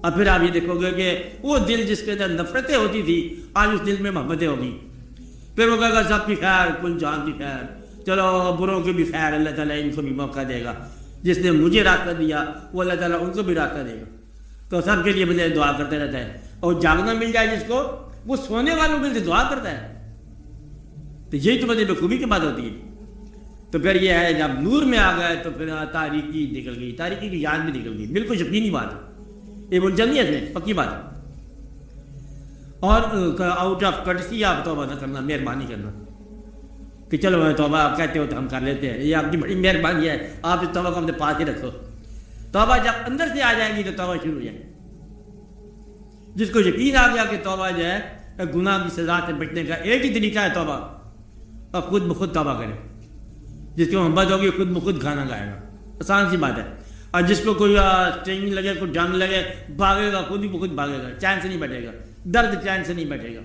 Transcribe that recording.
اور پھر آپ یہ دیکھو گے کہ وہ دل جس کے اندر نفرتیں ہوتی تھی آج اس دل میں محبتیں ہوگی. پھر وہ کہے گا سب کی خیر کل جہان کی خیر, چلو بروں کی بھی خیر, اللہ تعالیٰ ان کو بھی موقع دے گا. جس نے مجھے راستہ دیا وہ اللہ تعالیٰ ان کو بھی راستہ دے گا. تو سب کے لیے مجھے دعا کرتے رہتا ہے. اور جاگنا مل جائے جس کو, وہ سونے والوں کے لیے دعا کرتا ہے. تو یہی تو مجھے بخوبی کی بات ہوتی ہے. تو پھر یہ ہے جب نور میں آ گئے تو پھر تاریکی نکل گئی, تاریکی کی جان بھی نکل گئی. بالکل یقینی بات ہے, یہ منجمیت ہے, پکی بات ہے. اور آؤٹ آف کرٹسی آپ توبہ نہ کرنا, مہربانی کرنا کہ چلو میں توبہ آپ کہتے ہو تو ہم کر لیتے ہیں, یہ آپ کی بڑی مہربانی ہے, آپ اس توبہ کو اپنے پاس ہی رکھو. توبہ جب اندر سے آ جائے گی تو توبہ شروع ہو جائے گی. جس کو یقین آ گیا کہ توبہ جو ہے گناہ کی سزا سے بچنے کا ایک ہی طریقہ ہے توبہ, اور خود بخود توبہ کرے. جس کو محبت ہوگی خود بخود کھانا کھائے گا, آسان سی بات ہے. اور جس کو کوئی اسٹرنگ لگے, کوئی جنگ لگے, بھاگے گا, خود ہی بخود بھاگے گا, چین سے نہیں بیٹھے گا, درد چین سے نہیں بیٹھے گا.